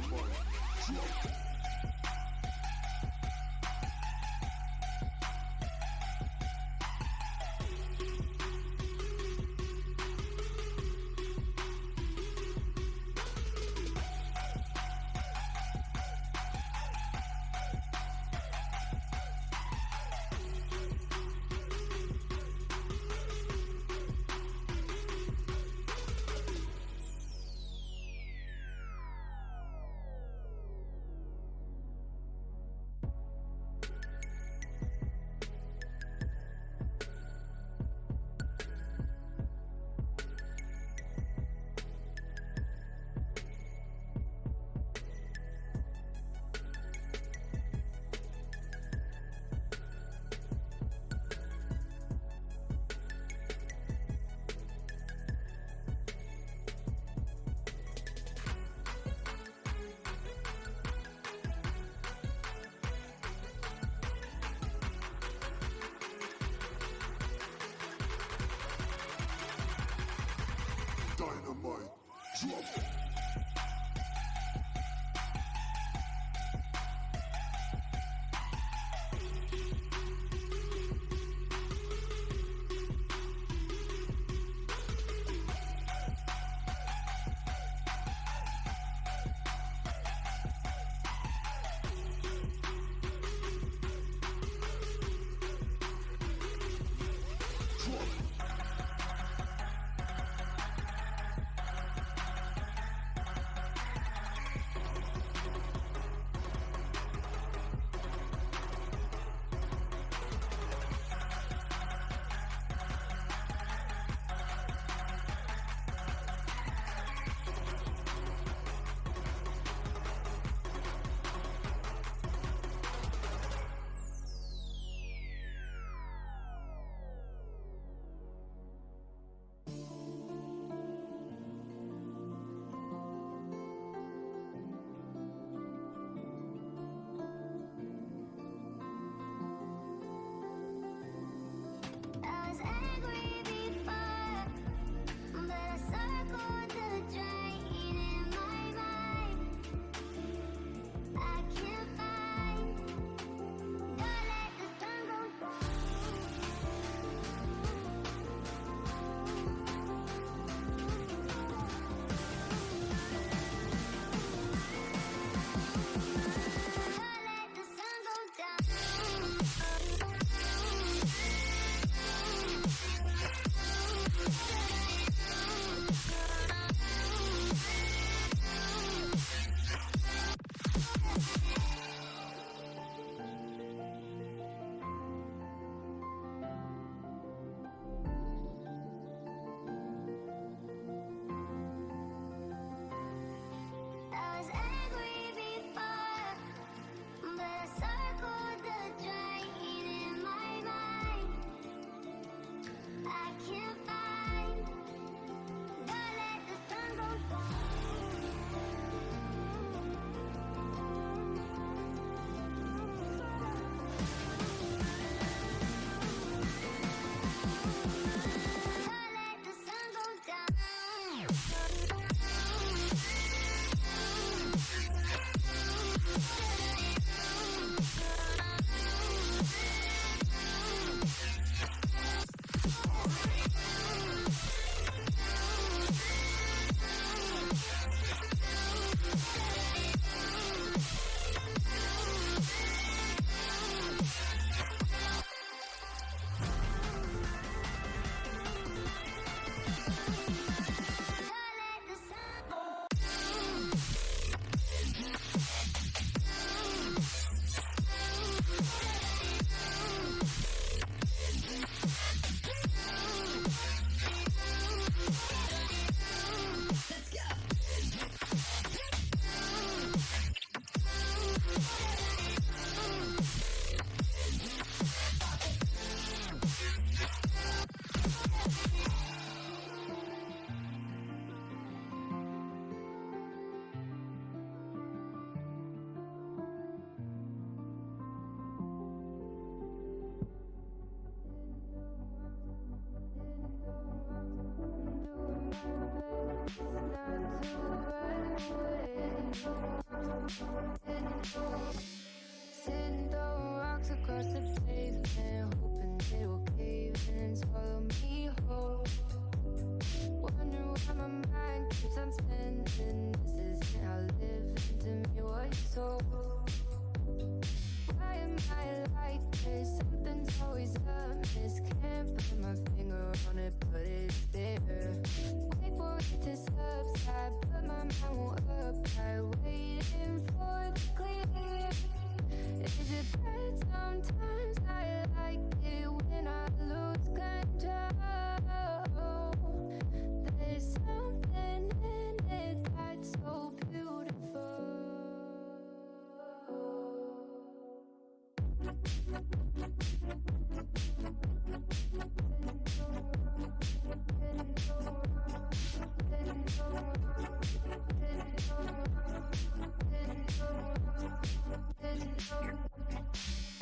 Not to run away. Sitting throwing rocks across the pavement, hoping it'll cave in and swallow me whole. Wondering why my mind keeps on spinning. This isn't how living to me was told. Why am I like this? Something's always amiss. Can't put my finger on it, but it's there. Wait for it to subside, but my mind won't apply. Waiting for the clear. Is it bad? Sometimes I like it when I lose control. There's something in it that's so beautiful.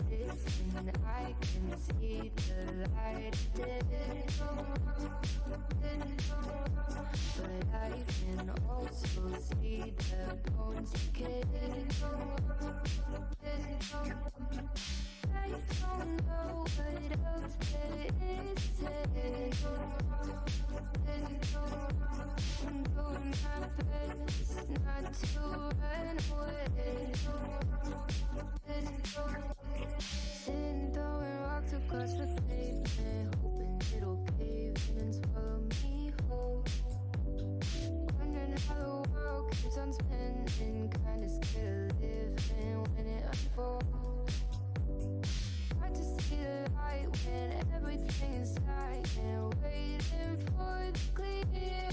Listen, I can see the light, but I can also see the bones decay. I don't know what else there is to say. I'm doing my best not to run away. Sitting throwing rocks across the pavement, hoping it'll cave in and swallow me whole. Wondering how the world keeps on spinning, kinda scared of living when it unfolds. Hard to see the light when everything is silent, waiting for the clear.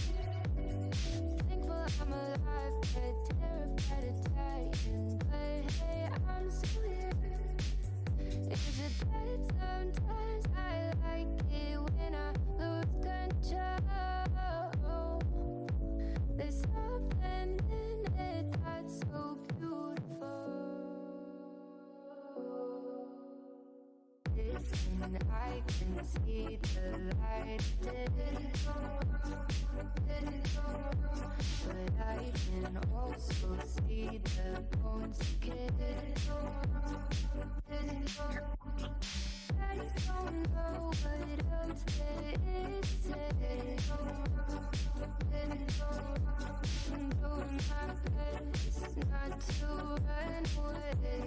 Thankful I'm alive, but terrified of dying. But hey, I'm still here. Is it bad? Sometimes I like it when I lose control. There's something in it that's so beautiful. Listen, I can see the light, but I can also see the bones decay. I don't know what else there is to say. I'm doing my best not to run away.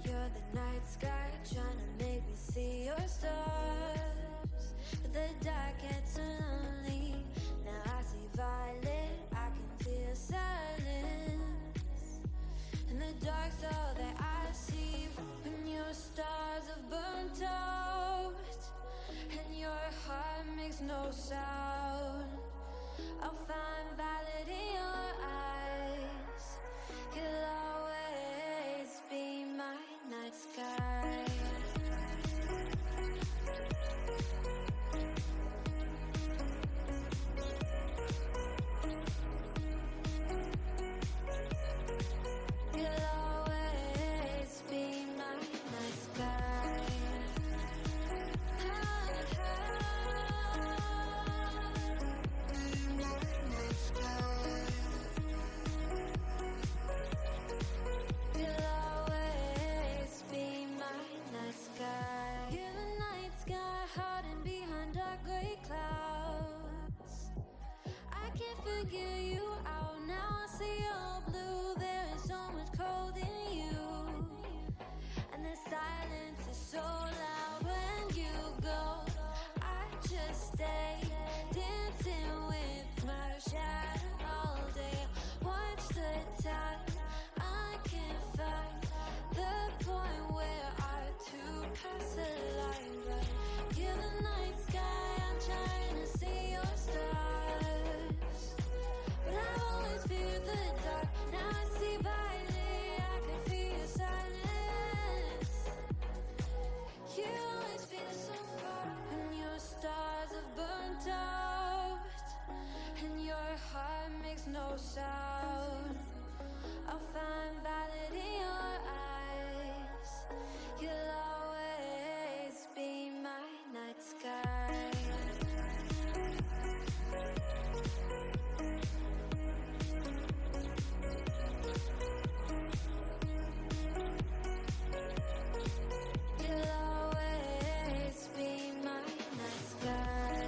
You're the night sky, trying to make me see your stars. But the dark gets so lonely. Now I see violet, I can feel silence. And the dark's all that I see. When your stars have burnt out and your heart makes no sound, I'll find violet in your eyes. You'll always be my night sky. You'll always be my night sky. You'll always be my night sky. You're the night sky, hiding behind dark gray clouds. I can't figure you out now. I see all blue. There is so much cold in you, and the silence is so loud when you go. I just stay dancing with my shadow all day. Watch the time. I can't find the point where our two paths align, but given doubt, and your heart makes no sound. I'll find valid in your eyes. You'll always be my night sky. You'll always be my night sky.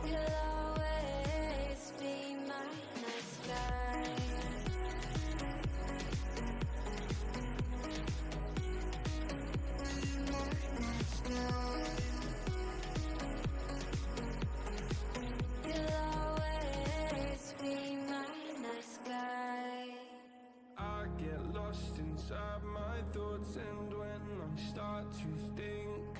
You'll always be my night sky. You'll always be my night sky. I get lost inside my thoughts, and when I start to think,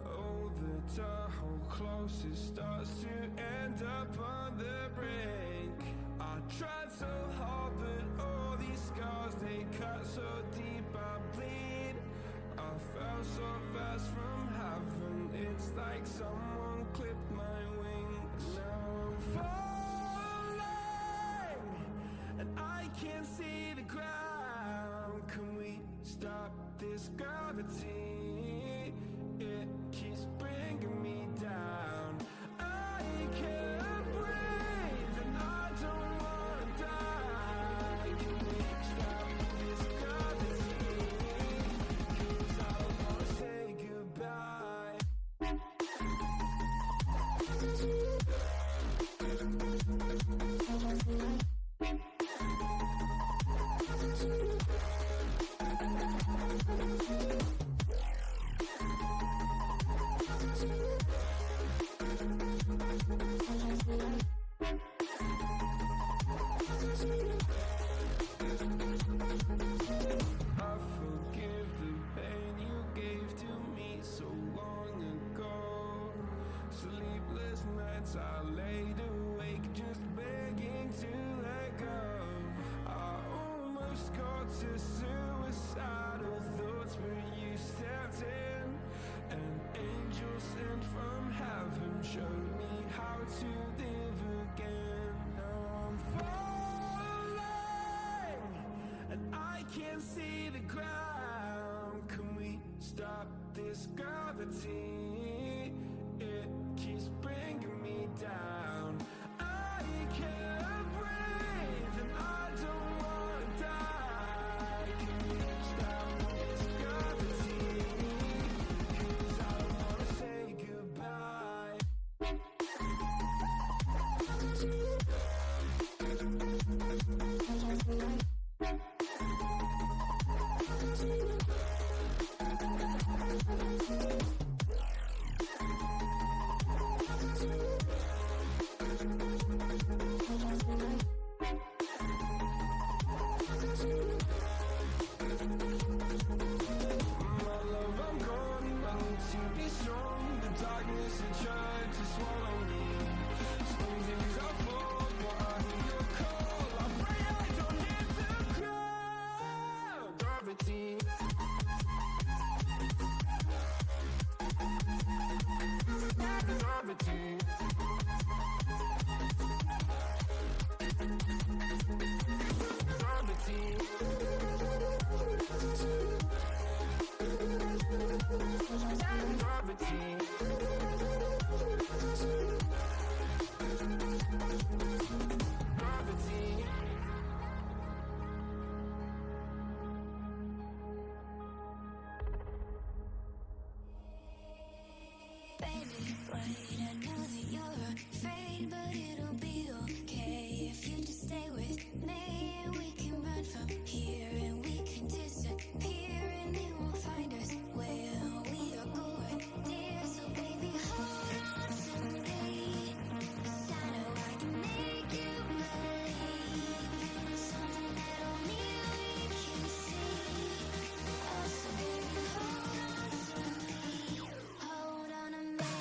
oh, the Tahoe closest starts to end up on the brink. I tried so hard, but all these scars, they cut so deep, I bleed. I fell so fast from heaven, it's like someone clipped my wings. Now I'm falling, and I can't see the ground. Can we stop this gravity? It keeps bringing me down. I can't breathe, and I don't wanna die. Can we stop this gravity? 'Cause I wanna say goodbye. I forgive the pain you gave to me so long ago. Sleepless nights I laid awake just begging to let go. I almost got to suicidal thoughts, but you stepped in. An angel sent from heaven showed me how to live again. Now I'm falling, and I can't see the ground. Can we stop this gravity? It keeps bringing me down. I can't breathe, and I don't wanna die. Can we stop this gravity? 'Cause I wanna say goodbye. My love, I'm gone. I need to be strong. The darkness had tried to swallow me. Sometimes I fall, but I hear your call. I pray I don't hit the ground. Gravity. Gravity. Baby, wait, I know that you're afraid, but it'll be okay if you just stay with me. And we can run from here, and we can disappear, and they won't find us where we are going, dear. So baby, hold on to me, 'cause I know I can make you believe something that only we can see. Oh, so baby, hold on to me, hold on to me.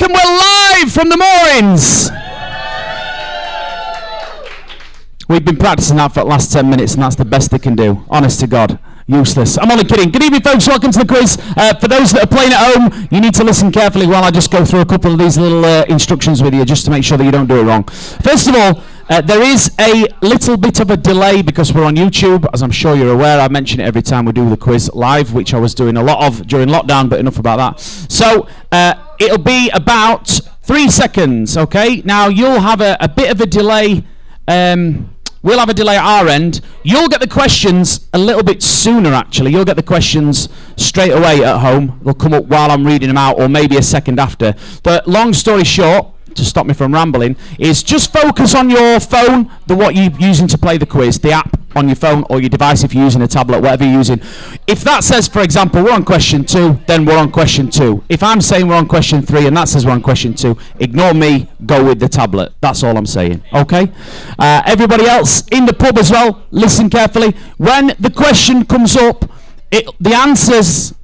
reckon we're live from the Moorings? We've been practicing that for the last 10 minutes, and that's the best they can do. Honest to God. Useless. I'm only kidding. Good evening, folks. Welcome to the quiz. For those that are playing at home, you need to listen carefully while I just go through a couple of these little instructions with you, just to make sure that you don't do it wrong. First of all, there is a little bit of a delay because we're on YouTube. As I'm sure you're aware, I mention it every time we do the quiz live, which I was doing a lot of during lockdown, but enough about that. So it'll be about 3 seconds, okay? Now, you'll have a bit of a delay. We'll have a delay at our end. You'll get the questions a little bit sooner, actually. You'll get the questions straight away at home. They'll come up while I'm reading them out, or maybe a second after. But long story short, to stop me from rambling, is just focus on your phone, what you're using to play the quiz, the app on your phone or your device if you're using a tablet, whatever you're using. If that says, for example, we're on question 2, then we're on question 2. If I'm saying we're on question 3 and that says we're on question 2, ignore me, go with the tablet. That's all I'm saying, okay? Everybody else in the pub as well, listen carefully. When the question comes up, the answers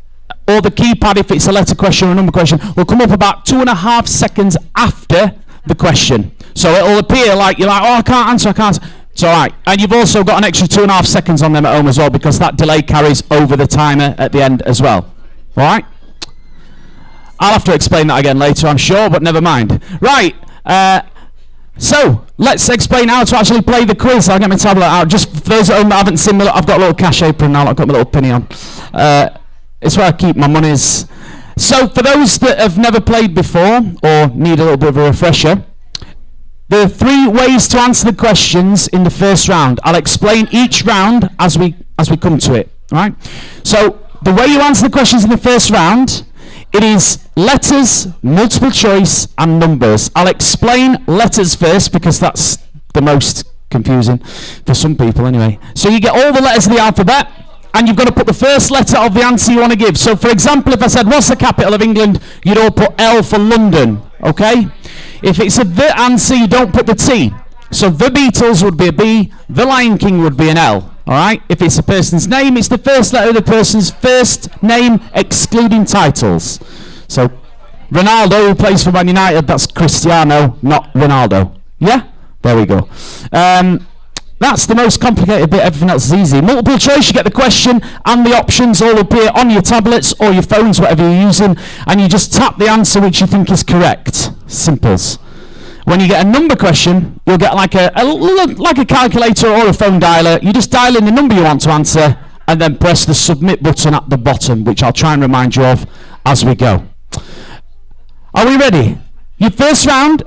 or the keypad, if it's a letter question or a number question, will come up about 2.5 seconds after the question. So it'll appear like you're like, oh, I can't answer, I can't. It's all right. And you've also got an extra 2.5 seconds on them at home as well, because that delay carries over the timer at the end as well. All right? I'll have to explain that again later, I'm sure, but never mind. Right. So let's explain how to actually play the quiz. I'll get my tablet out. Just for those at home that haven't seen me, I've got a little cash apron now. I've got my little penny on. It's where I keep my monies. So for those that have never played before or need a little bit of a refresher, there are 3 ways to answer the questions in the first round. I'll explain each round as we come to it. All right? So the way you answer the questions in the first round, it is letters, multiple choice, and numbers. I'll explain letters first because that's the most confusing for some people anyway. So you get all the letters of the alphabet, and you've got to put the first letter of the answer you want to give. So, for example, if I said, what's the capital of England, you'd all put L for London, okay? If it's a the answer, you don't put the T. So, the Beatles would be a B, the Lion King would be an L, all right? If it's a person's name, it's the first letter of the person's first name, excluding titles. So, Ronaldo, who plays for Man United, that's Cristiano, not Ronaldo. Yeah? There we go. That's the most complicated bit. Everything else is easy. Multiple choice, you get the question and the options all appear on your tablets or your phones, whatever you're using, and you just tap the answer which you think is correct. Simples. When you get a number question, you'll get like a calculator or a phone dialer. You just dial in the number you want to answer and then press the submit button at the bottom, which I'll try and remind you of as we go. Are we ready? Your first round.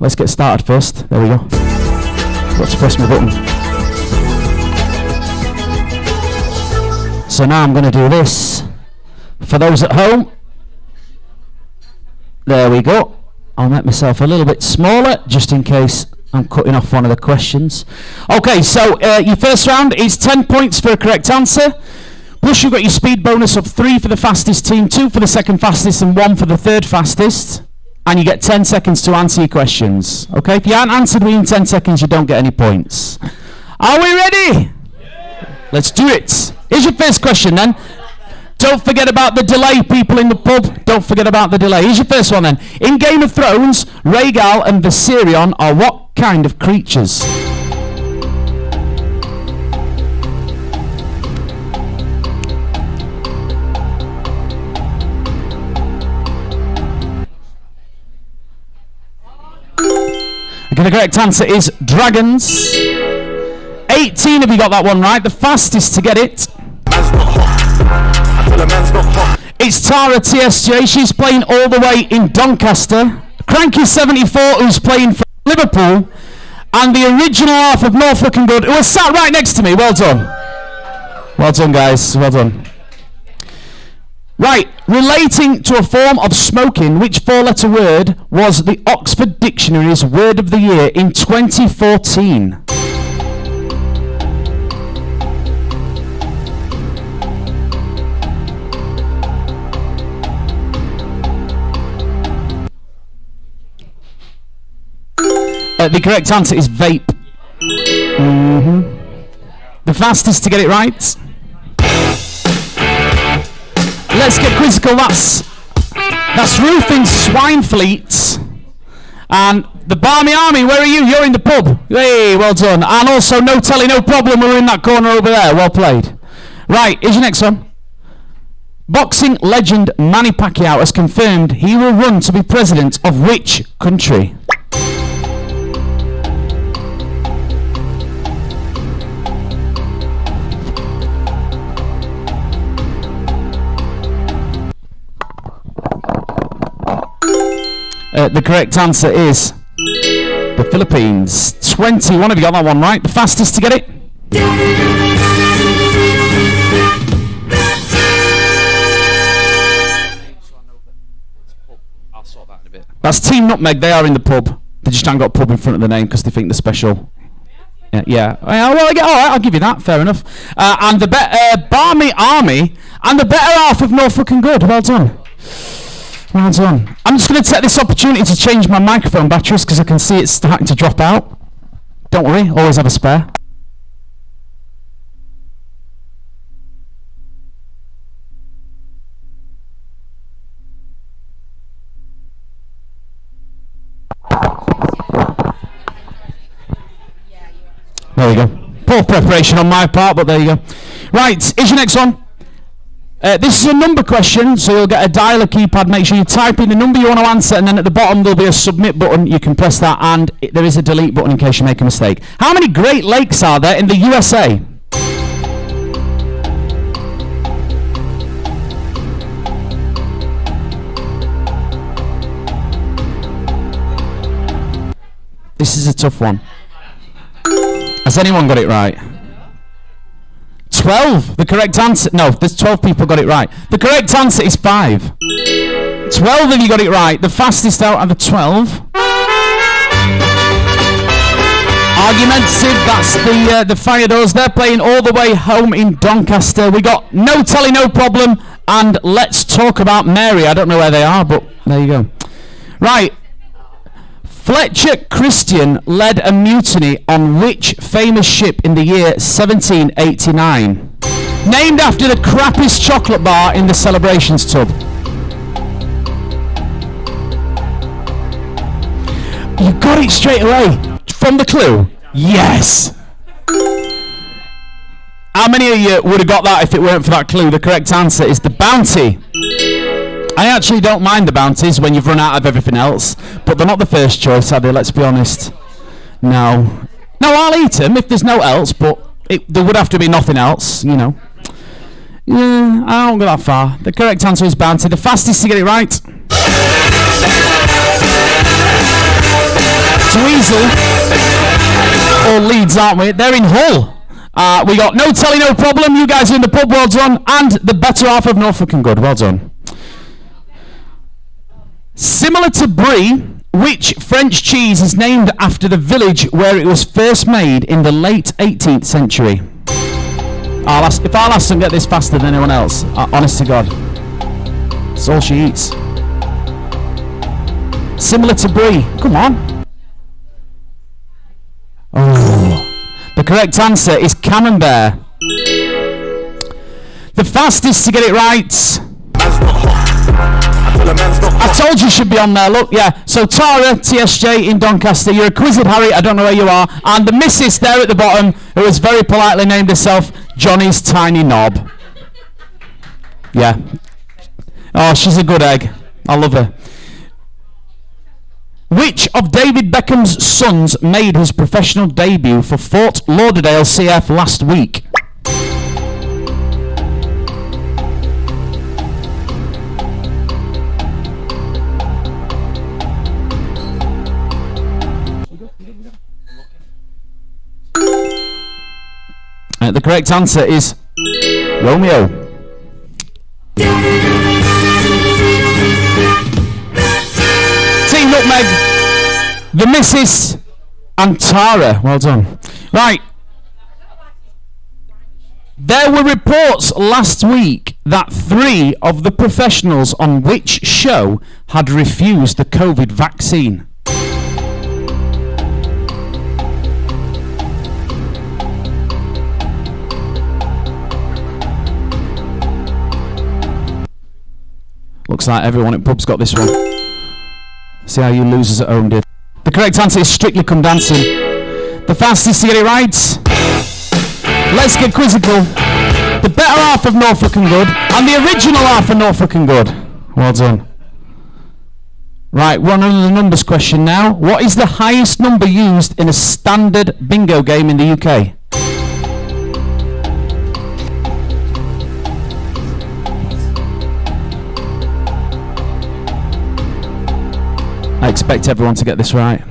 Let's get started first. There we go. Got to press my button. So now I'm going to do this. For those at home, there we go. I'll make myself a little bit smaller just in case I'm cutting off one of the questions. Okay, so your first round is 10 points for a correct answer. Plus you've got your speed bonus of 3 for the fastest team, 2 for the second fastest, and 1 for the third fastest. And you get 10 seconds to answer your questions. Okay, if you haven't answered within 10 seconds, you don't get any points. Are we ready? Yeah. Let's do it. Here's your first question then. Don't forget about the delay, people in the pub. Don't forget about the delay. Here's your first one then. In Game of Thrones, Rhaegal and Viserion are what kind of creatures? The correct answer is dragons. 18 of you got that one right. The fastest to get it. It's Tara TSJ. She's playing all the way in Doncaster. Cranky 74, who's playing for Liverpool. And the original half of North Looking Good, who was sat right next to me. Well done. Well done, guys. Well done. Right, relating to a form of smoking, which 4-letter word was the Oxford Dictionary's Word of the Year in 2014? The correct answer is vape. The fastest to get it right. Let's get quizzical. That's That's roofing swine fleets. And the Barmy Army, where are you? You're in the pub. Hey, well done. And also, no telly, no problem. We're in that corner over there. Well played. Right, here's your next one. Boxing legend Manny Pacquiao has confirmed he will run to be president of which country? The correct answer is the Philippines. 21 of you got that one right. The fastest to get it? That's Team Nutmeg. They are in the pub. They just haven't got pub in front of the name because they think they're special. Yeah. Well, all right, I'll give you that. Fair enough. And the Barmy Army and the better half of Norfolk and Good. Well done. Well done. I'm just going to take this opportunity to change my microphone batteries because I can see it's starting to drop out. Don't worry, always have a spare. There you go. Poor preparation on my part, but there you go. Right, here's your next one. This is a number question, so you'll get a dialer keypad. Make sure you type in the number you want to answer, and then at the bottom there'll be a submit button. You can press that, and there is a delete button in case you make a mistake. How many Great Lakes are there in the USA? This is a tough one. Has anyone got it right? 12. The correct answer. No, there's 12 people got it right. The correct answer is 5. 12 of you got it right. The fastest out of the 12. Argumentative. That's the Fire Doors. They're playing all the way home in Doncaster. We got No Telly, No Problem, and Let's Talk About Mary. I don't know where they are, but there you go. Right. Fletcher Christian led a mutiny on which famous ship in the year 1789? Named after the crappiest chocolate bar in the celebrations tub. You got it straight away. From the clue? Yes. How many of you would have got that if it weren't for that clue? The correct answer is the Bounty. I actually don't mind the bounties when you've run out of everything else, but they're not the first choice, are they? Let's be honest. No, I'll eat them if there's no else, but there would have to be nothing else, you know. Yeah, I don't go that far. The correct answer is Bounty. The fastest to get it right. Tweezle, or Leeds, aren't we? They're in Hull. We got No Telly, No Problem. You guys are in the pub, well done. And the better half of Norfolk and Good, well done. Similar to Brie, which French cheese is named after the village where it was first made in the late 18th century? If I'll ask them, get this faster than anyone else. Honest to God. That's all she eats. Similar to Brie. Come on. Oh. The correct answer is Camembert. The fastest to get it right. I told you should be on there, look, yeah. So Tara, TSJ in Doncaster, you're a Quizzed Harry, I don't know where you are. And the missus there at the bottom, who has very politely named herself Johnny's Tiny Knob. Yeah. Oh, she's a good egg. I love her. Which of David Beckham's sons made his professional debut for Fort Lauderdale CF last week? The correct answer is Romeo. Team Nutmeg, the missus, and Tara. Well done. Right. There were reports last week that 3 of the professionals on which show had refused the COVID vaccine. Looks like everyone at pub's got this one. See how you losers at home did. The correct answer is Strictly Come Dancing. The fastest to get it right. Let's Get Quizzical. The better half of Norfolk and Good and the original half of Norfolk and Good. Well done. Right, we're on another numbers question now. What is the highest number used in a standard bingo game in the UK? I expect everyone to get this right.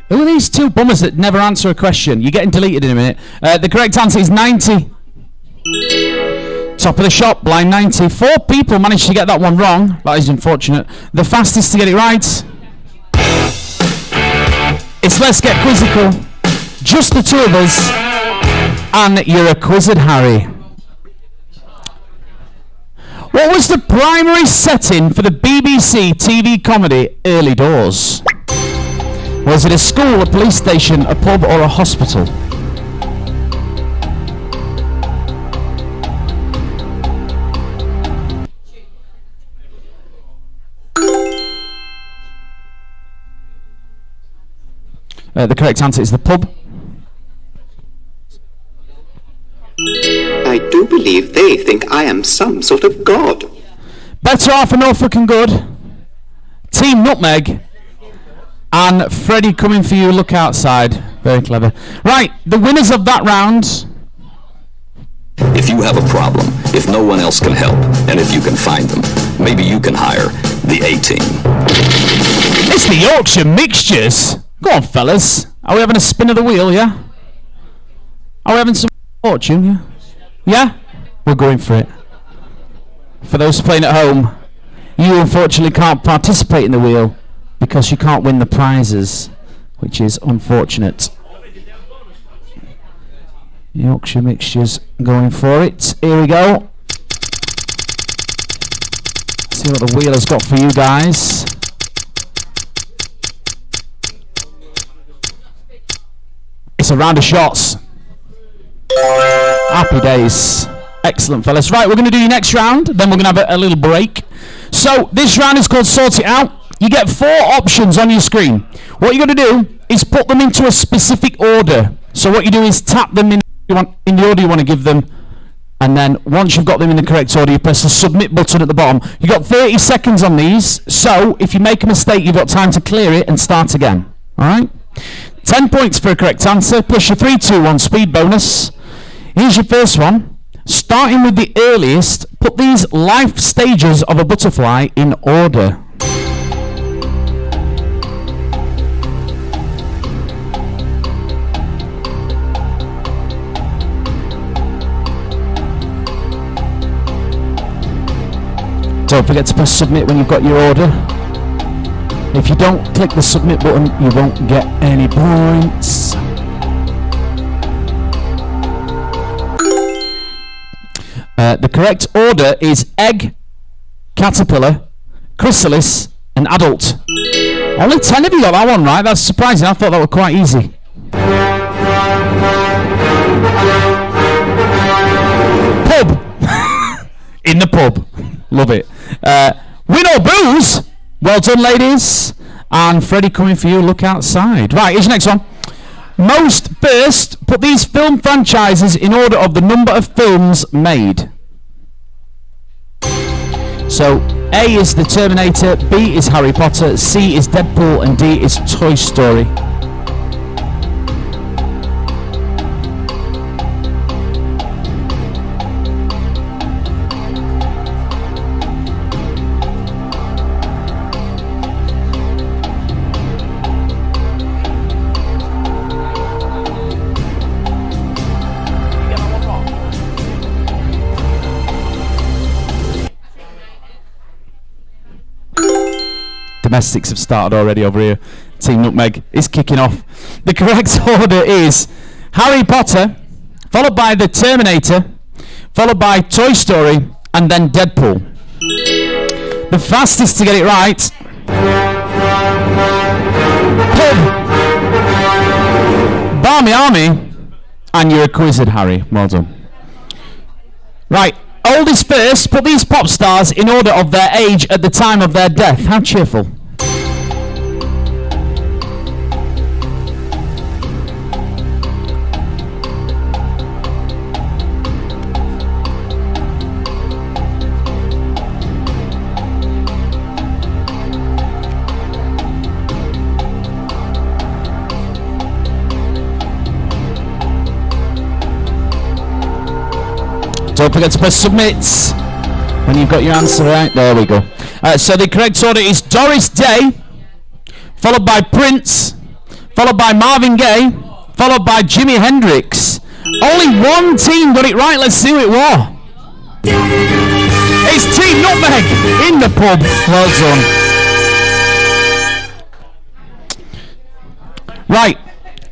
Who are these two bummers that never answer a question? You're getting deleted in a minute. The correct answer is 90. Top of the shop, blind 90. 4 people managed to get that one wrong. That is unfortunate. The fastest to get it right. It's Let's Get Quizzical. Just the two of us. And you're a quizzed Harry. What was the primary setting for the BBC TV comedy Early Doors? Was it a school, a police station, a pub or a hospital? The correct answer is the pub. I do believe they think I am some sort of god. Better half of Norfolk and Good. Team Nutmeg. And Freddie coming for you, look outside. Very clever. Right, the winners of that round. If you have a problem, if no one else can help, and if you can find them, maybe you can hire the A-Team. It's the Yorkshire Mixtures. Go on, fellas. Are we having a spin of the wheel, yeah? Are we having some fortune, yeah? Yeah? We're going for it. For those playing at home, you unfortunately can't participate in the wheel because you can't win the prizes, which is unfortunate. Yorkshire Mixtures going for it. Here we go. See what the wheel has got for you guys. It's a round of shots. Happy days. Excellent, fellas. Right, we're going to do your next round, then we're going to have a little break. So, this round is called Sort It Out. You get 4 options on your screen. What you're going to do is put them into a specific order. So what you do is tap them in the order you want to give them, and then once you've got them in the correct order, you press the submit button at the bottom. You've got 30 seconds on these, so if you make a mistake, you've got time to clear it and start again. Alright? 10 points for a correct answer, plus your 3, 2, 1 speed bonus. Here's your first one. Starting with the earliest, put these life stages of a butterfly in order. Don't forget to press submit when you've got your order. If you don't click the submit button, you won't get any points. The correct order is egg, caterpillar, chrysalis, and adult. Only 10 of you got that one right. That's surprising. I thought that was quite easy. Pub. In the pub. Love it. Win or booze? Well done, ladies. And Freddie coming for you. Look outside. Right, here's your next one. Most first, put these film franchises in order of the number of films made. So, A is The Terminator, B is Harry Potter, C is Deadpool, and D is Toy Story. Domestics have started already over here. Team Nutmeg is kicking off. The correct order is Harry Potter, followed by The Terminator, followed by Toy Story, and then Deadpool. The fastest to get it right. Barmy Army, and you're a quizzed Harry. Well done. Right, Oldest first, put these pop stars in order of their age at the time of their death. How cheerful. Don't forget to press submit when you've got your answer right. There we go. So the correct order is Doris Day, followed by Prince, followed by Marvin Gaye, followed by Jimi Hendrix. Only one team got it right. Let's see who it was. It's Team Nutmeg in the pub. Well done. Right.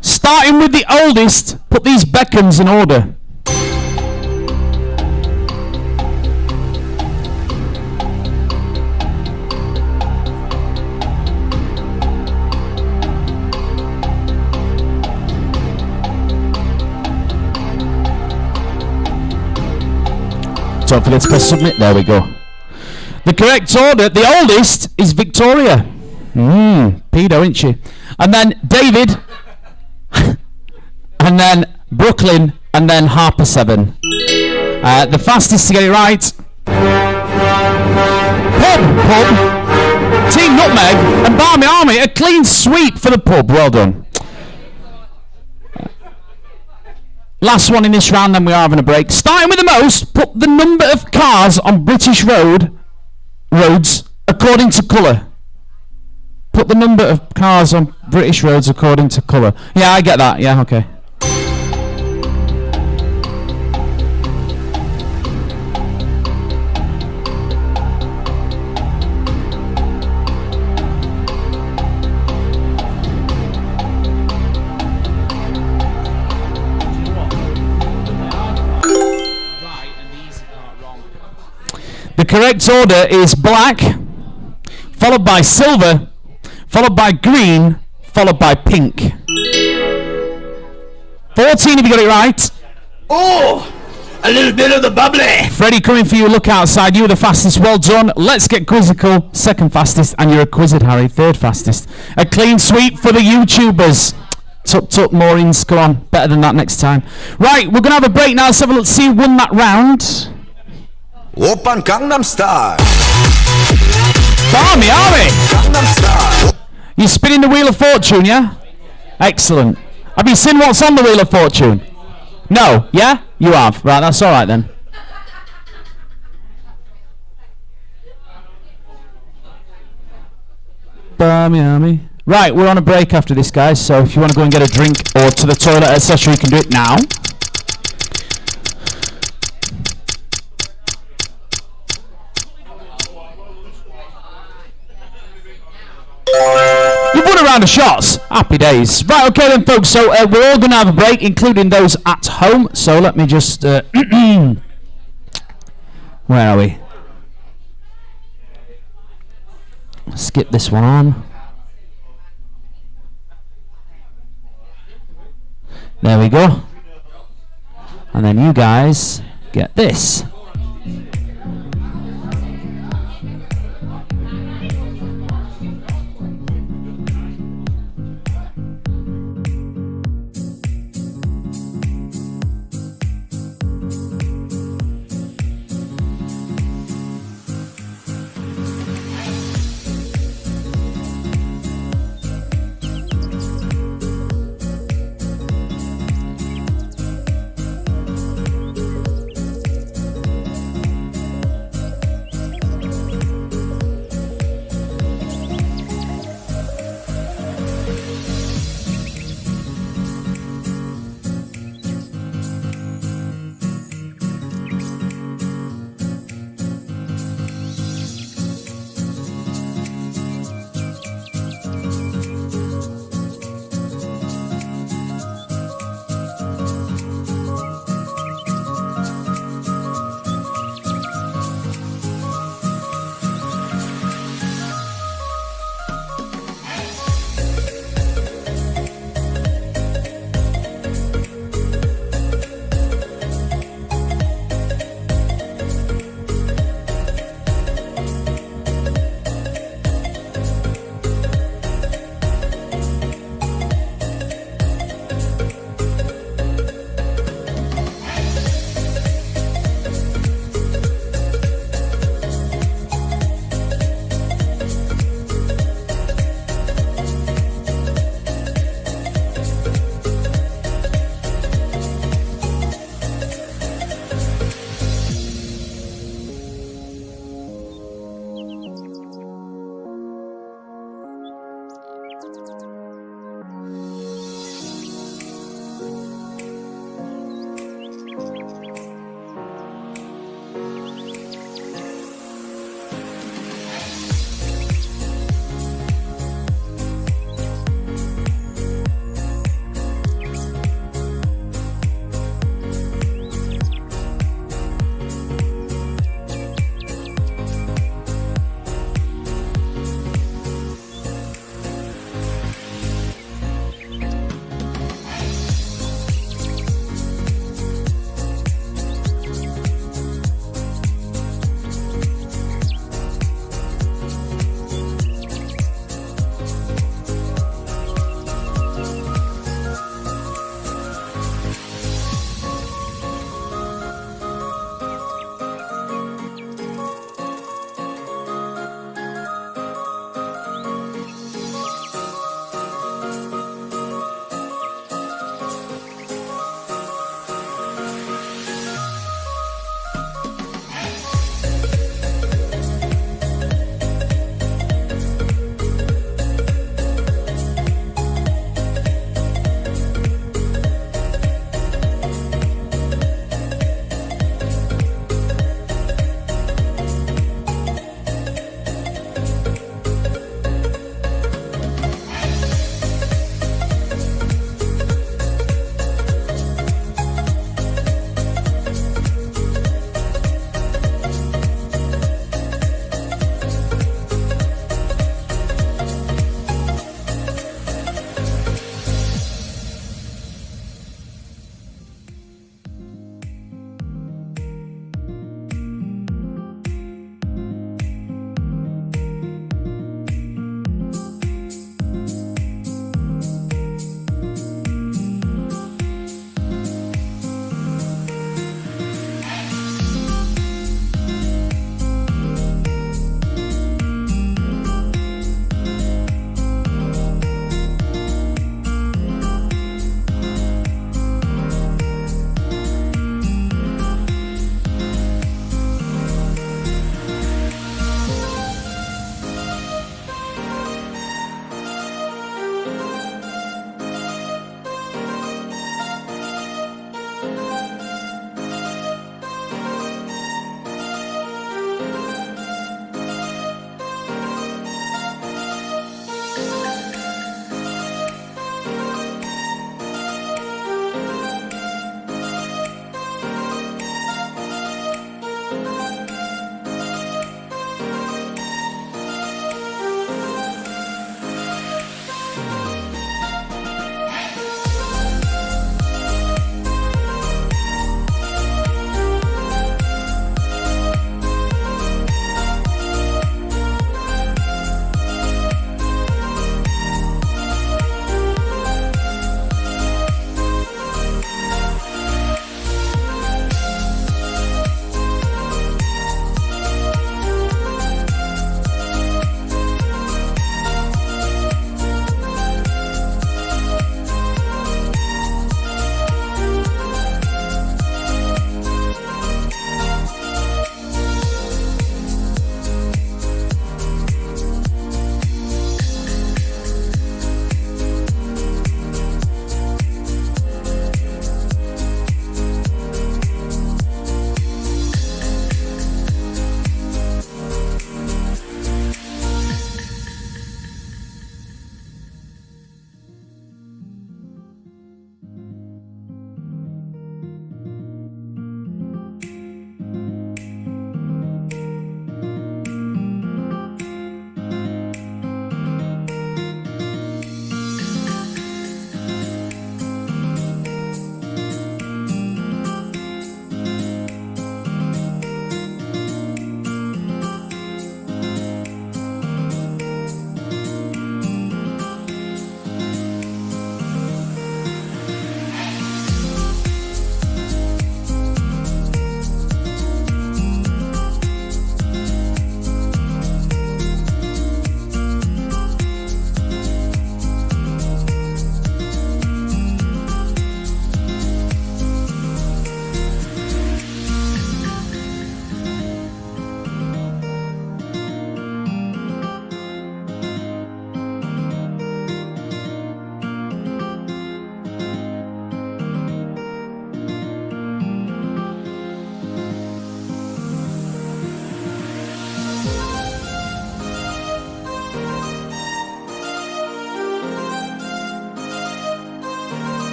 Starting with the oldest, put these Beckhams in order. Don't forget to press submit. There we go. The correct order, the oldest, is Victoria. Pedo, isn't she? And then David, and then Brooklyn, and then Harper 7. The fastest to get it right. Pub. Team Nutmeg and Barmy Army. A clean sweep for the pub. Well done. Last one in this round, then we are having a break. Starting with the most, put the number of cars on British roads according to colour. Put the number of cars on British roads according to colour. Yeah, I get that. Yeah, okay. The correct order is black, followed by silver, followed by green, followed by pink. 14 if you got it right. Oh, a little bit of the bubbly. Freddie coming for you, look outside. You were the fastest, well done. Let's get quizzical, second fastest, and you're a quizzed, Harry, third fastest. A clean sweep for the YouTubers. Tuck, Moorings, come on, better than that next time. Right, we're going to have a break now, let's have a look, see who won that round. Open Gangnam Style. Barmy Army! Gangnam Style. You're spinning the Wheel of Fortune, yeah? Excellent. Have you seen what's on the Wheel of Fortune? No? Yeah? You have. Right, that's alright then. Barmy Army. Right, we're on a break after this, guys, so if you want to go and get a drink or to the toilet, etc., you can do it now. You've won a round of shots. Happy days. Right, okay then, folks. So we're all going to have a break, including those at home. So let me just... where are we? Skip this one on. There we go. And then you guys get this.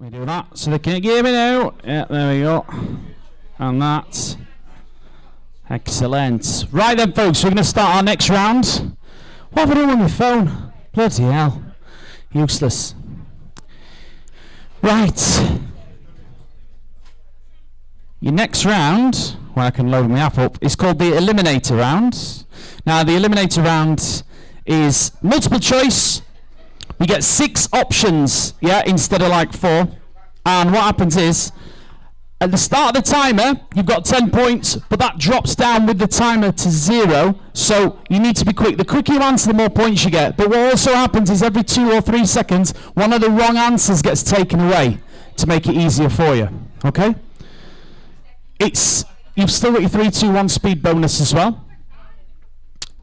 Let me do that so they can hear me now. Yeah, there we go. And that's excellent. Right then, folks, we're going to start our next round. What have I done with my phone? Bloody hell. Useless. Right. Your next round, where I can load my app up, is called the Eliminator Round. Now, the Eliminator Round is multiple choice. We get 6 options, yeah, instead of like 4. And what happens is, at the start of the timer, you've got 10 points, but that drops down with the timer to 0. So you need to be quick. The quicker you answer, the more points you get. But what also happens is every 2 or 3 seconds, one of the wrong answers gets taken away to make it easier for you. Okay? You've still got your 3, 2, 1 speed bonus as well.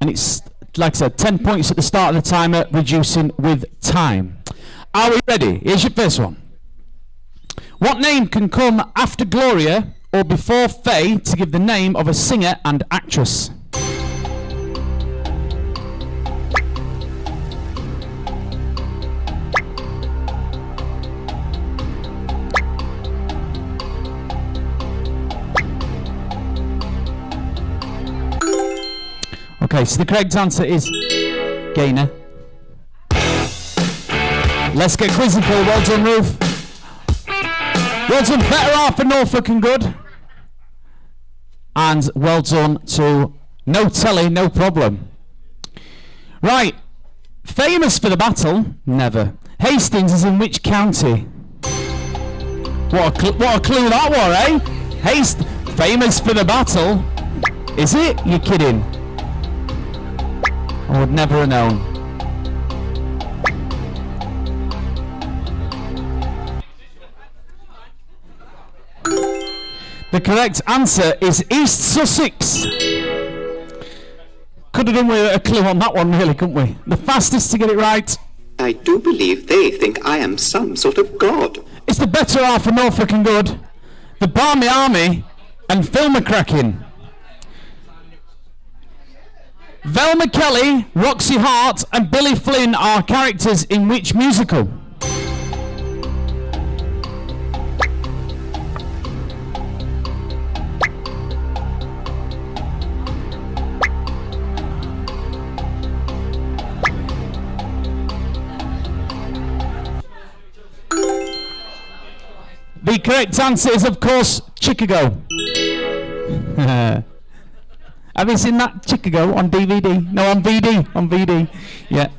And it's, like I said, 10 points at the start of the timer, reducing with time. Are we ready? Here's your first one. What name can come after Gloria or before Faye to give the name of a singer and actress? Okay, so the correct answer is Gaynor. Let's get quizzical. Well done, Ruth. Well done, better half for Norfolk and Good. And well done to No Telly, No Problem. Right, famous for the battle? Never. Hastings is in which county? What a clue that was, eh? Famous for the battle? Is it? You're kidding. I would never have known. The correct answer is East Sussex. Could have done with a clue on that one, really, couldn't we? The fastest to get it right. I do believe they think I am some sort of god. It's the better half of Norfolk and Good, the Barmy Army, and Phil McCracken. Velma Kelly, Roxy Hart, and Billy Flynn are characters in which musical? The correct answer is, of course, Chicago. Have you seen that Chicago on DVD? No, on VD. On VD. Yeah.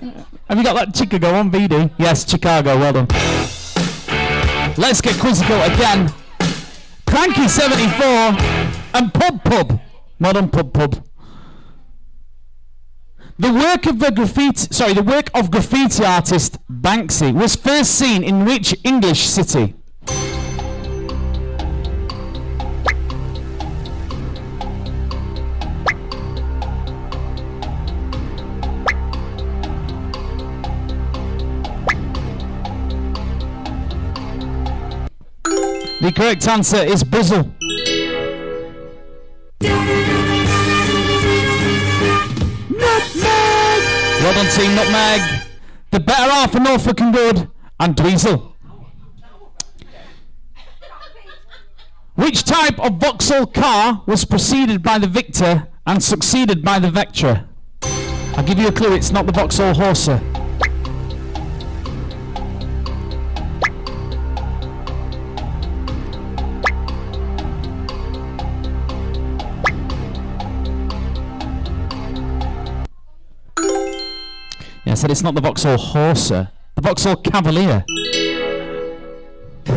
Have you got that Chicago on VD? Yes, Chicago. Well done. Let's get quizzical again. Cranky 74 and Pub Pub. Well done, Pub Pub. The work of graffiti artist Banksy was first seen in which English city? The correct answer is Bristol. Nutmeg! Well done, Team Nutmeg. The better half of Norfolk and Good, and Dweezil. Which type of Vauxhall car was preceded by the Victor and succeeded by the Vectra? I'll give you a clue, it's not the Vauxhall Horsa. I said it's not the Vauxhall Horsa, the Vauxhall Cavalier.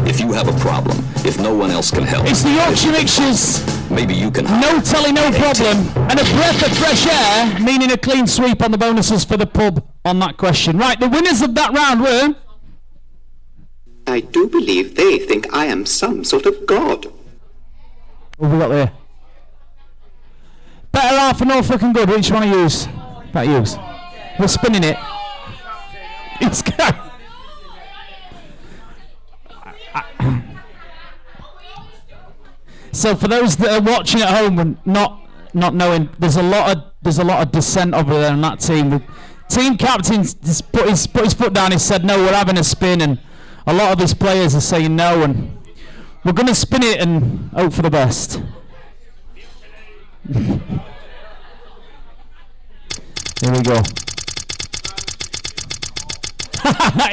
If you have a problem, if no one else can help, it's the Yorkshire Mixtures. Maybe you can. No Telly, No Problem, and a breath of fresh air, meaning a clean sweep on the bonuses for the pub on that question. Right, the winners of that round were. I do believe they think I am some sort of god. What have we got there? Better half of Norfolk and Good. Which one I use? That use. We're spinning it. It's good. So for those that are watching at home and not knowing, there's a lot of dissent over there on that team. The team captain put his foot down. He said, "No, we're having a spin," and A lot of his players are saying no, and we're going to spin it and hope for the best. Here we go.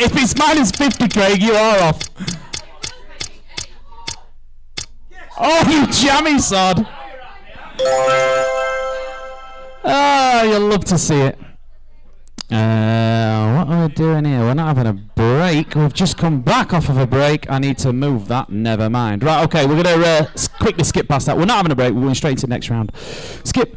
If it's minus 50, Craig, you are off. Oh, you jammy sod. Oh, you'll love to see it. What are we doing here? We're not having a break. We've just come back off of a break. I need to move that. Never mind. Right, okay, we're going to quickly skip past that. We're not having a break. We're going straight into the next round. Skip.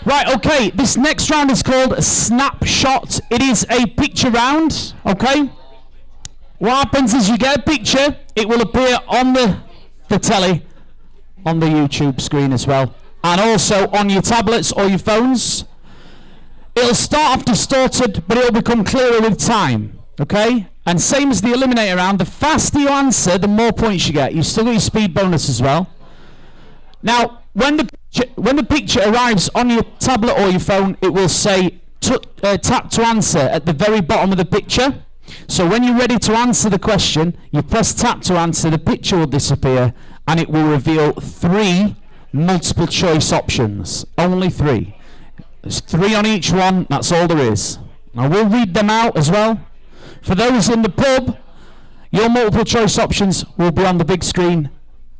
Right, okay, this next round is called Snapshot. It is a picture round, okay? What happens is you get a picture. It will appear on the telly, on the YouTube screen as well, and also on your tablets or your phones. It'll start off distorted, but it'll become clearer with time, okay? And same as the eliminator round, the faster you answer, the more points you get. You've still got your speed bonus as well. Now, when the picture arrives on your tablet or your phone, it will say tap to answer at the very bottom of the picture. So when you're ready to answer the question, you press tap to answer, the picture will disappear, and it will reveal 3 multiple choice options. Only 3. There's 3 on each one, that's all there is. Now we'll read them out as well. For those in the pub, your multiple choice options will be on the big screen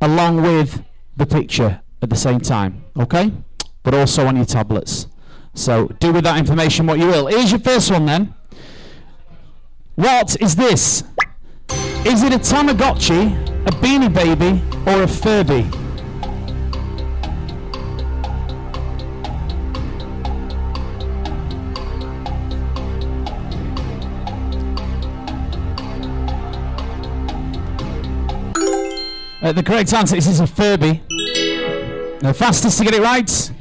along with the picture at the same time, okay? But also on your tablets. So do with that information what you will. Here's your first one then. What is this? Is it a Tamagotchi, a Beanie Baby, or a Furby? The correct answer is a Furby. The fastest to get it right.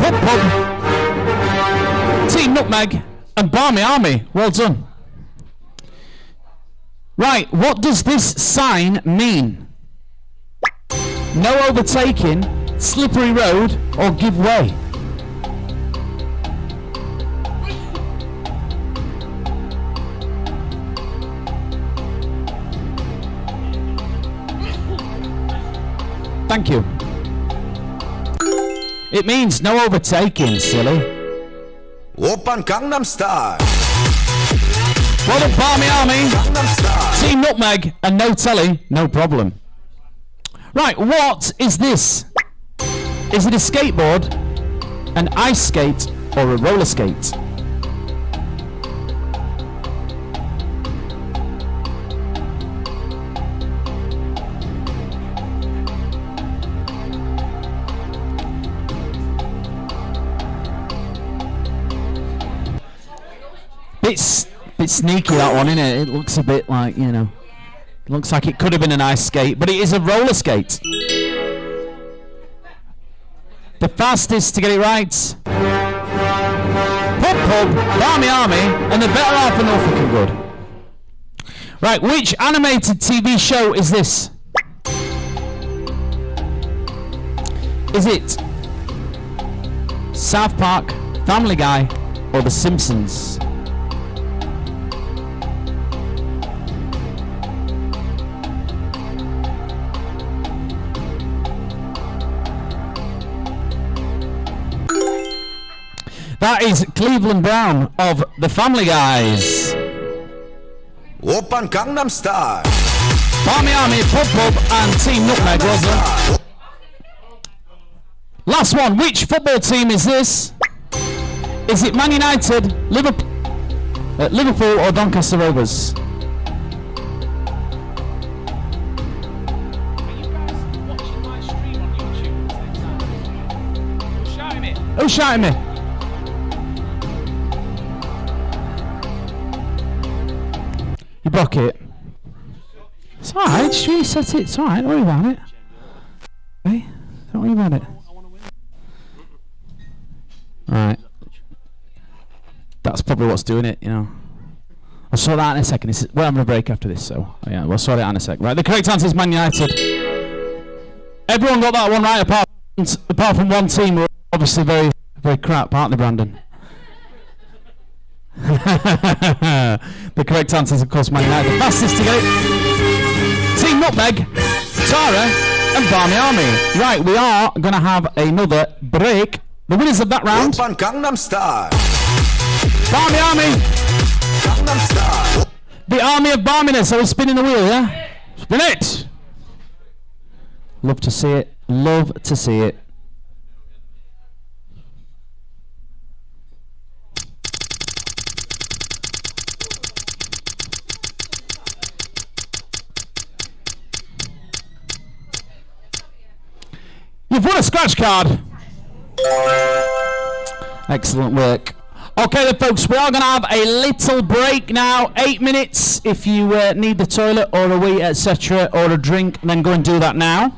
Pop, pop. Team Nutmeg and Barmy Army. Well done. Right, what does this sign mean? No overtaking, slippery road, or give way? Thank you. It means no overtaking, silly. Open Gangnam Style. Well done, Barmy Army. Team Nutmeg and no telly, no problem. Right, what is this? Is it a skateboard, an ice skate, or a roller skate? Bit sneaky, that one, isn't it? It looks a bit like, you know, it looks like it could have been an ice skate, but it is a roller skate. The fastest to get it right. Pub Pub, Barmy Army, and the better half are no fucking good. Right, which animated TV show is this? Is it South Park, Family Guy, or The Simpsons? That is Cleveland Brown of The Family Guys. Open Gangnam Style. Barmy Army, Pub Pub, and Team Nutmeg, well done. Last one, which football team is this? Is it Man United, Liverpool or Doncaster Rovers? Are you guys watching my stream on YouTube? Who's shouting me? Who's shouting me? You block it. It's alright, just reset it. It's alright, don't worry about it. Okay? Don't worry about it. Alright. That's probably what's doing it, you know. I'll sort that out in a second. We're having a break after this, so yeah, we'll sort it out in a sec. Right, the correct answer is Man United. Everyone got that one right apart from one team who are obviously very, very crap, aren't they, Brandon? The correct answer is, of course, Man United. The fastest to get it. Team Nutmeg, Tara, and Barmy Army. Right, we are going to have another break. The winners of that round. Open Gangnam Style. Barmy Army. Gangnam Style. The army of barminess. Are we spinning the wheel, yeah? Spin it. Love to see it. Love to see it. You've won a scratch card. Excellent work. Okay then folks, we are going to have a little break now. 8 minutes. If you need the toilet or a wee, etc., or a drink, then go and do that now.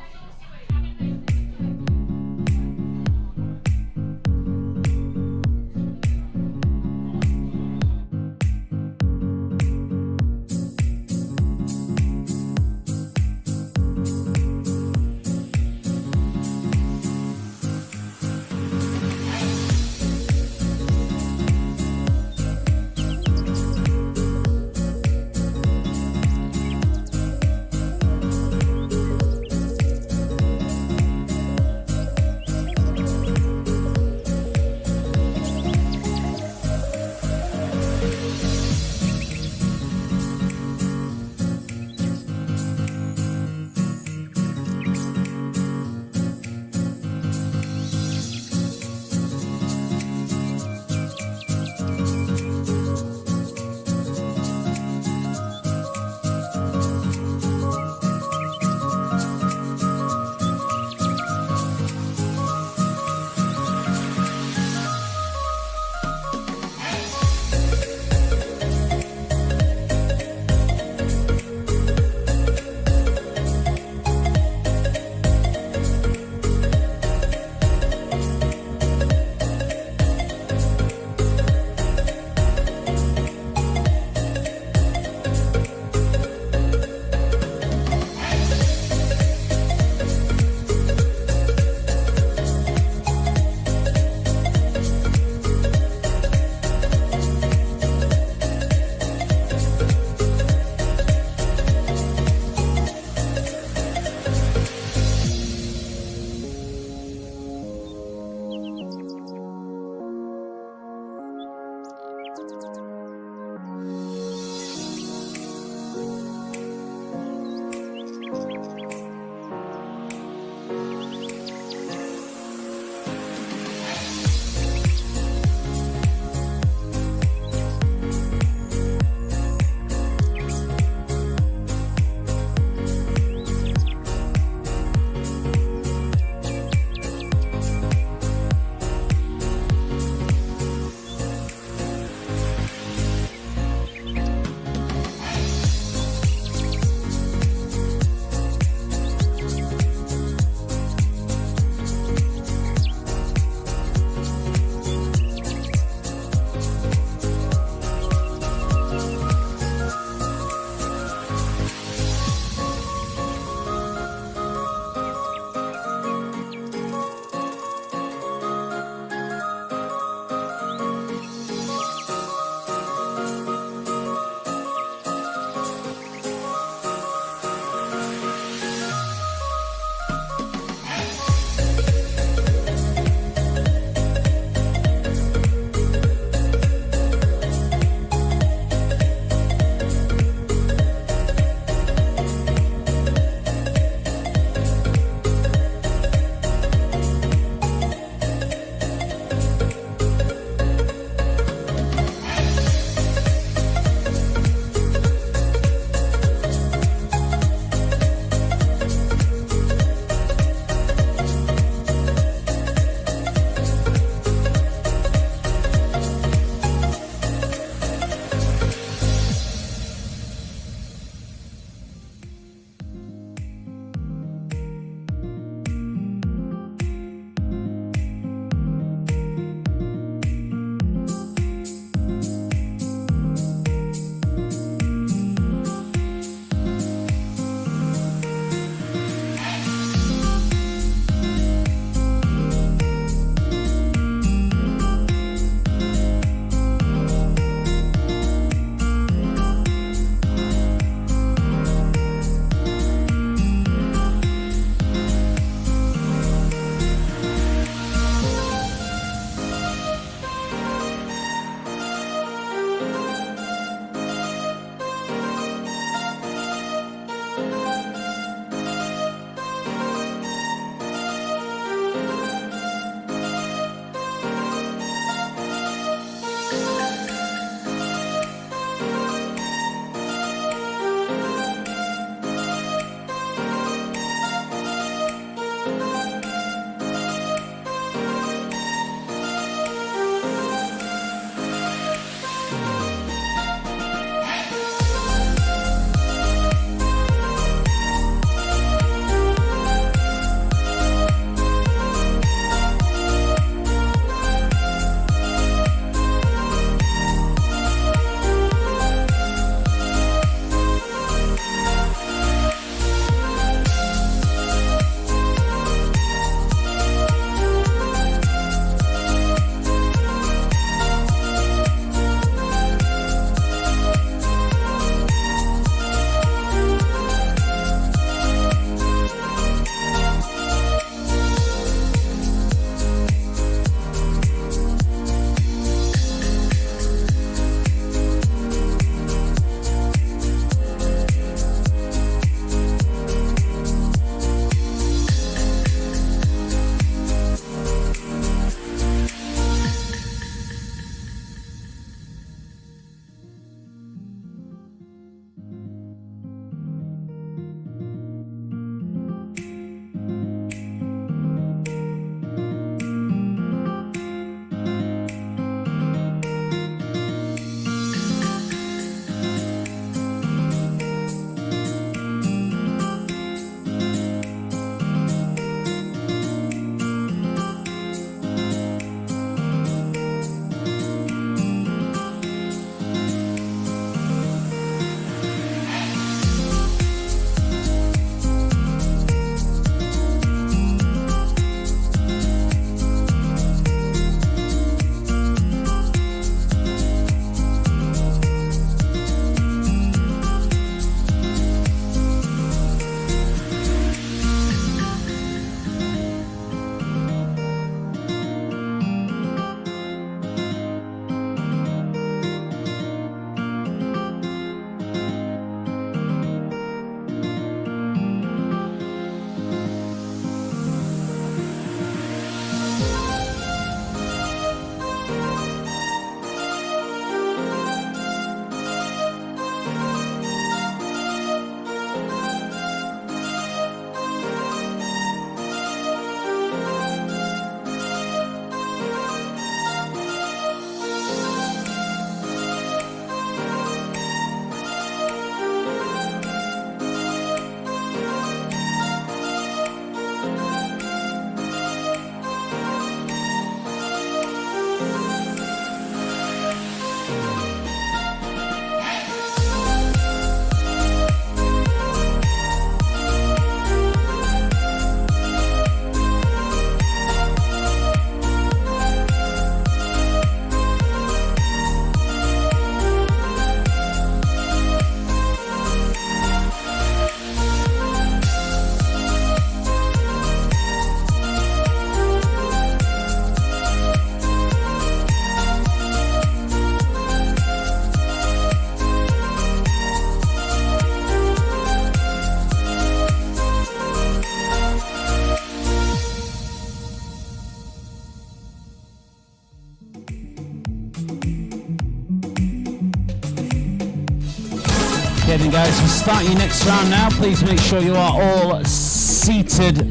guys, we'll start your next round now. Please make sure you are all seated,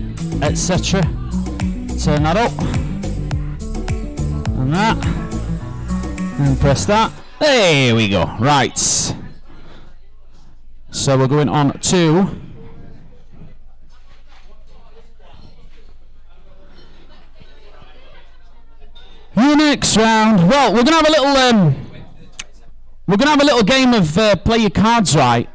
etc. Turn that up. And that. And press that. There we go. Right. So we're going on to your next round. Well, we're gonna have a little game of play your cards right,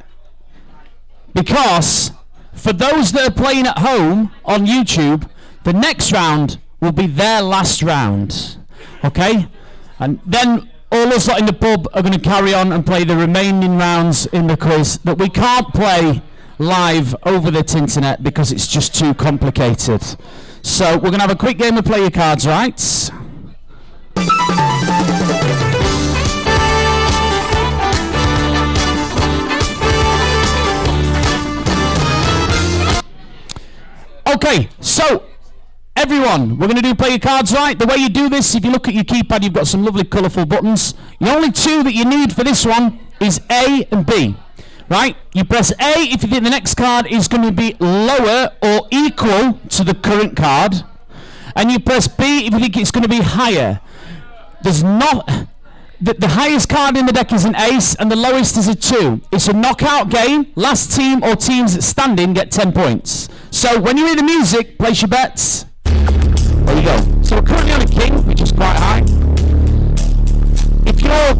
because for those that are playing at home on YouTube, the next round will be their last round. Okay, and then all us lot in the pub are going to carry on and play the remaining rounds in the quiz that we can't play live over the internet because it's just too complicated. So we're going to have a quick game of play your cards right. Okay, so everyone, we're going to do play your cards right. The way you do this, if you look at your keypad, you've got some lovely colourful buttons. The only two that you need for this one is A and B. Right? You press A if you think the next card is going to be lower or equal to the current card. And you press B if you think it's going to be higher. There's not... The highest card in the deck is an ace and the lowest is a 2. It's a knockout game. Last team or teams standing get 10 points. So when you hear the music, place your bets. There you go. So we're currently on a king, which is quite high. If your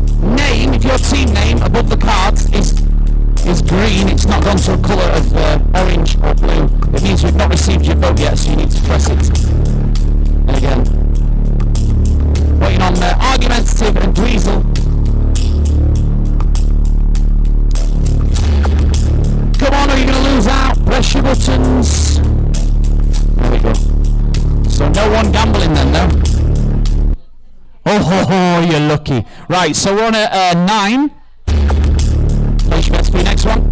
team name above the cards is green, it's not gone to a colour of orange or blue. It means we've not received your vote yet, so you need to press it. And again. Waiting on Argumentative and Dweezil. Come on, or you're going to lose out. Press your buttons. There we go. So no one gambling then, no? Oh, you're lucky. Right, so we're on a 9. Place your bets for your next one.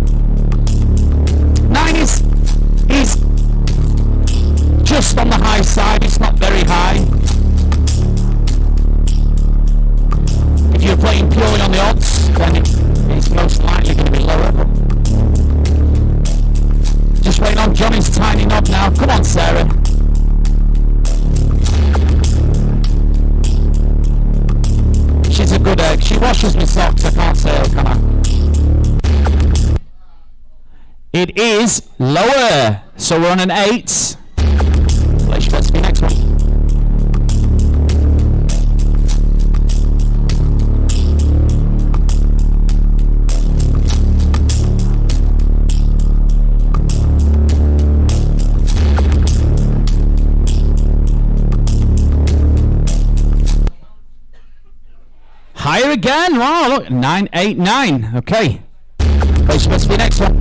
9 is just on the high side. It's not very high. If you're playing purely on the odds, then it's most likely going to be lower. Just waiting on Johnny's tiny knob now. Come on, Sarah. She's a good egg. She washes my socks. I can't say it, can I? It is lower. So we're on an 8. Place your bets for your next one. Higher again. Wow, look, 9, 8, 9. Okay. Place your bets for your next one.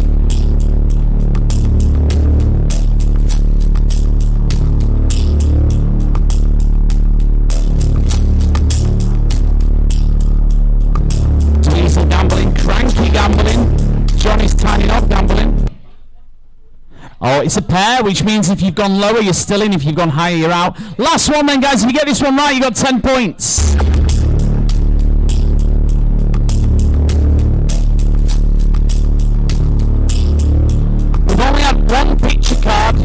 Dweezil gambling, Cranky gambling, Johnny's tiny knob gambling. Oh, it's a pair, which means if you've gone lower, you're still in. If you've gone higher, you're out. Last one then, guys. If you get this one right, you got 10 points. One picture card.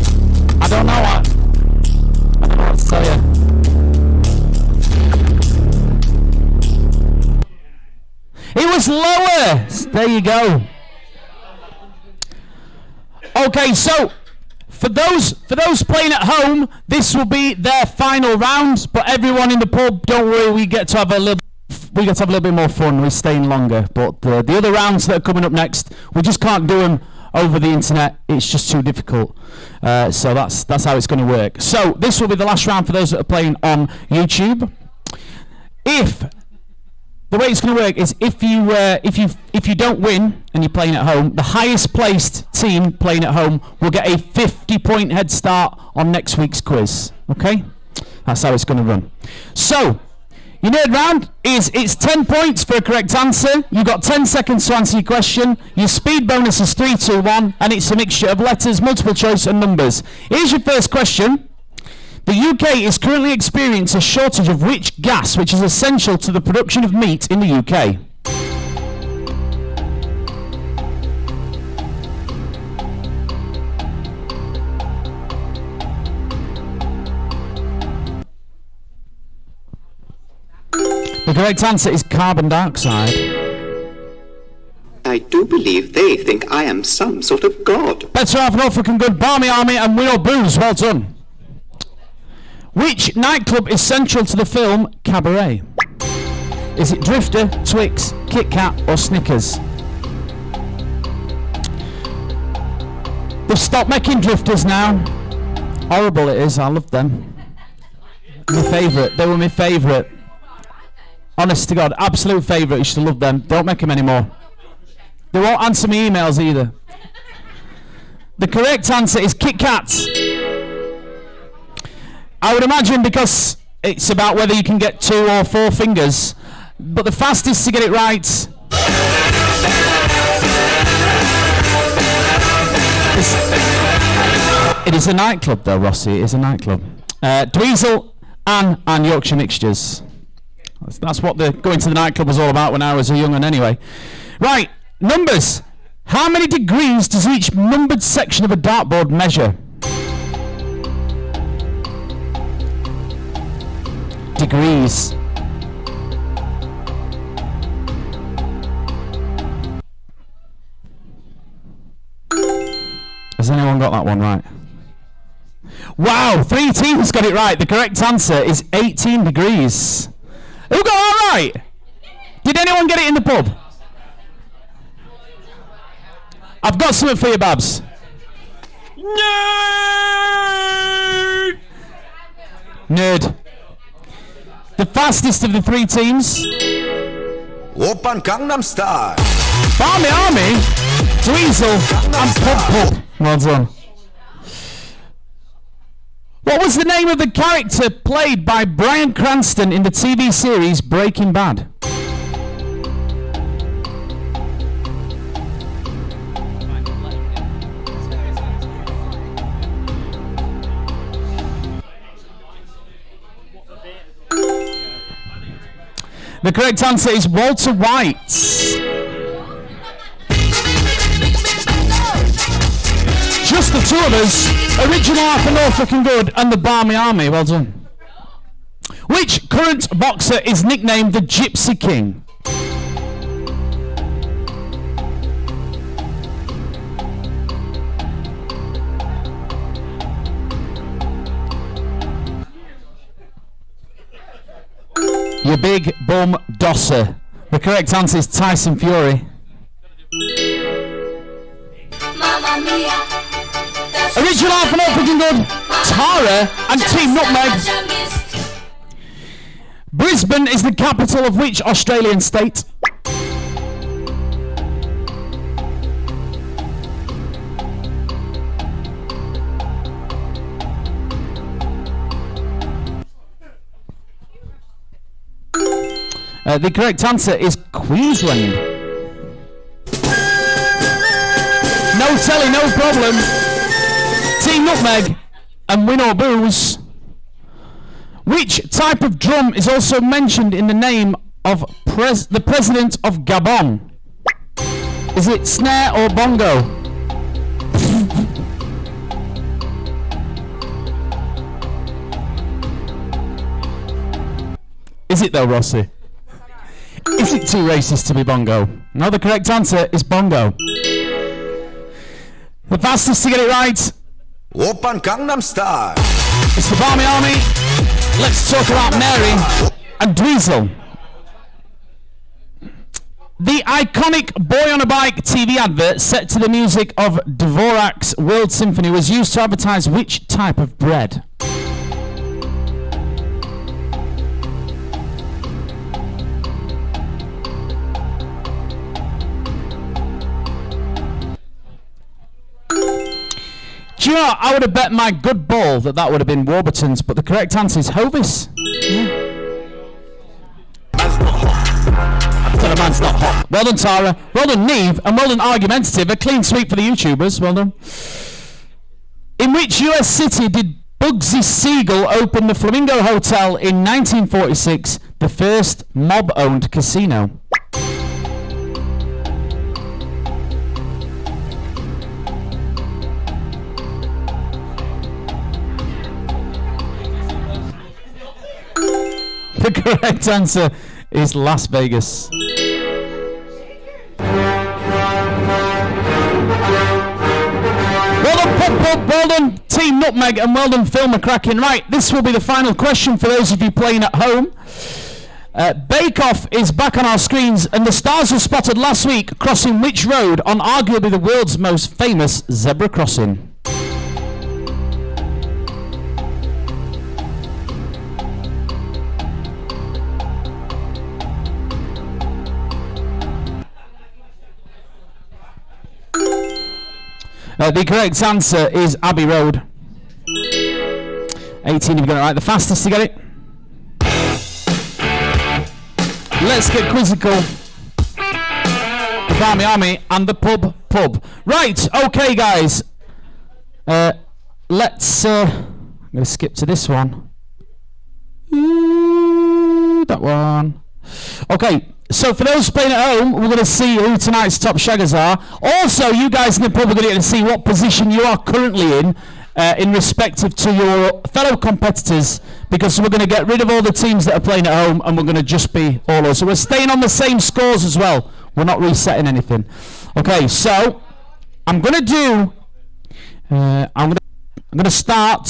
I don't know what to tell you. It was lower. There you go. Okay, so for those playing at home, this will be their final round. But everyone in the pub, don't worry, we get to have a little bit more fun. We're staying longer. But the other rounds that are coming up next, we just can't do them over the internet. It's just too difficult. So that's how it's going to work. So this will be the last round for those that are playing on YouTube. The way it's going to work is if you don't win and you're playing at home, the highest placed team playing at home will get a 50-point head start on next week's quiz. Okay? That's how it's going to run. So your nerd round is it's 10 points for a correct answer. You've got 10 seconds to answer your question. Your speed bonus is 3, 2, 1, and it's a mixture of letters, multiple choice, and numbers. Here's your first question. The UK is currently experiencing a shortage of which gas, which is essential to the production of meat in the UK? correct answer is carbon dioxide. I do believe they think I am some sort of god. Better Half Norfolk and Good, Barmy Army and Willow Booze. Well done. Which nightclub is central to the film Cabaret? Is it Drifter, Twix, Kit Kat or Snickers? They've stopped making Drifters now. Horrible it is, I love them. My favourite, they were my favourite. Honest to God, absolute favourite, you should love them. Don't make them anymore. They won't answer me emails either. The correct answer is Kit Kats. I would imagine because it's about whether you can get 2 or 4 fingers, but the fastest to get it right it is a nightclub though, Rossi, it is a nightclub. Dweezil, Anne and Yorkshire Mixtures. That's what the going to the nightclub was all about when I was a young one anyway. Right, numbers. How many degrees does each numbered section of a dartboard measure? Degrees. Has anyone got that one right? Wow, 3 teams got it right. The correct answer is 18 degrees. Who got that right? Did anyone get it in the pub? I've got something for you, Babs. Nerd! Nerd. The fastest of the 3 teams. Open Gangnam Style. Barmy Army, Dweezil and Pub Pub. Well done. What was the name of the character played by Bryan Cranston in the TV series Breaking Bad? The correct answer is Walter White. Just the 2 of us. Original Half of Norfolk and Good and the Barmy Army. Well done. Which current boxer is nicknamed the Gypsy King? You big bum dosser. The correct answer is Tyson Fury. Original Half and Norfolk and Good, Tara and Team Nutmeg. Brisbane is the capital of which Australian state? The correct answer is Queensland. No telly, no problem. Team Nutmeg and Win or Booze. Which type of drum is also mentioned in the name of the President of Gabon? Is it snare or bongo? Is it though, Rossi? Is it too racist to be bongo? No, the correct answer is bongo. The fastest to get it right. Open Gangnam Style. It's the Barmy Army. Let's talk about Mary and Dweezil. The iconic Boy on a Bike TV advert set to the music of Dvorak's World Symphony was used to advertise which type of bread? Do you know what? I would have bet my good ball that would have been Warburton's, but the correct answer is Hovis. Yeah. So the man's not hot. Well done, Tara. Well done, Neve. And well done, Argumentative. A clean sweep for the YouTubers. Well done. In which US city did Bugsy Siegel open the Flamingo Hotel in 1946, the first mob-owned casino? The correct answer is Las Vegas. Well done, Pop Pop, well done, Team Nutmeg, and well done, Phil McCracken. Right, this will be the final question for those of you playing at home. Bake Off is back on our screens, and the stars were spotted last week crossing which road on arguably the world's most famous zebra crossing? The correct answer is Abbey Road. 18 if you got it right. The fastest to get it. Let's get quizzical. The Barmy Army and the pub. Right, okay guys. Let's I'm going to skip to this one. That one. Okay, so for those playing at home, we're going to see who tonight's top shaggers are. Also, you guys in the pub are going to get to see what position you are currently in respective to your fellow competitors, because we're going to get rid of all the teams that are playing at home and we're going to just be all us. So we're staying on the same scores as well. We're not resetting anything. Okay, so I'm going to do. I'm going to start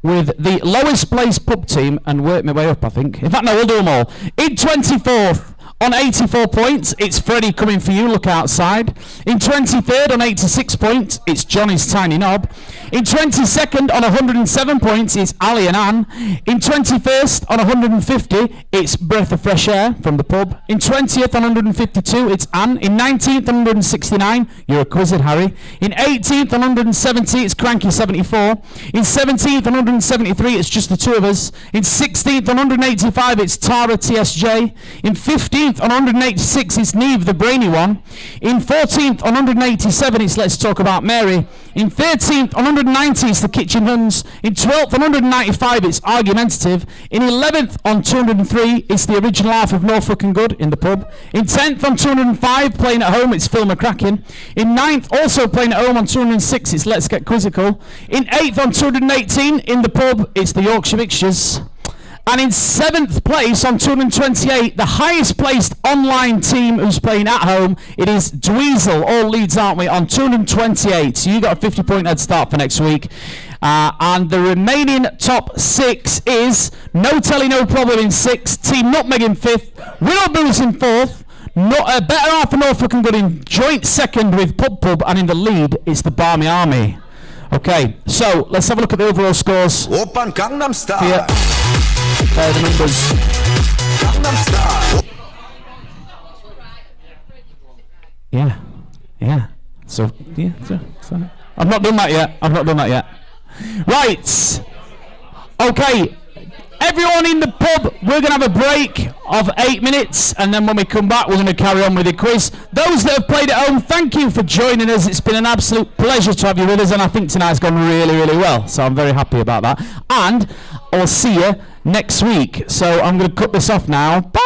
with the lowest placed pub team and work my way up, I think. In fact, no, we'll do them all. In 24th, on 84 points, it's Freddie coming for you, look outside. In 23rd, on 86 points, it's Johnny's Tiny Knob. In 22nd, on 107 points, it's Ali and Anne. In 21st, on 150, it's Breath of Fresh Air from the pub. In 20th, on 152, it's Anne. In 19th, on 169, you're a Quizzed Harry. In 18th, on 170, it's Cranky 74. In 17th, on 173, it's just the two of us. In 16th, on 185, it's Tara TSJ. In 15th, on 186, it's Neve, the brainy one. In 14th, on 187, it's Let's Talk About Mary. In 13th, on 190, it's the Kitchen Huns. In 12th, on 195, it's Argumentative. In 11th, on 203, it's the original half of No Fucking Good in the pub. In 10th, on 205, playing at home, it's Phil McCracken. In 9th, also playing at home, on 206, it's Let's Get Quizzical. In 8th, on 218, in the pub, it's the Yorkshire Mixtures. And in 7th place on 228, the highest placed online team who's playing at home, it is Dweezil. All leads, aren't we, on 228. So you got a 50-point head start for next week. And the remaining top 6 is No Telly No Problem in 6th, Team Nutmeg in 5th, Willow Boots in 4th, Better Half and No Fucking Good in joint 2nd with Pub, and in the lead it's the Barmy Army. Okay, so let's have a look at the overall scores. Open Gangnam Style. Here. The numbers. Gangnam Style. Yeah. So I've not done that yet. Right. Okay. Everyone in the pub, we're going to have a break of 8 minutes, and then when we come back, we're going to carry on with the quiz. Those that have played at home, thank you for joining us. It's been an absolute pleasure to have you with us, and I think tonight's gone really, really well. So I'm very happy about that. And I'll see you next week. So I'm going to cut this off now. Bye.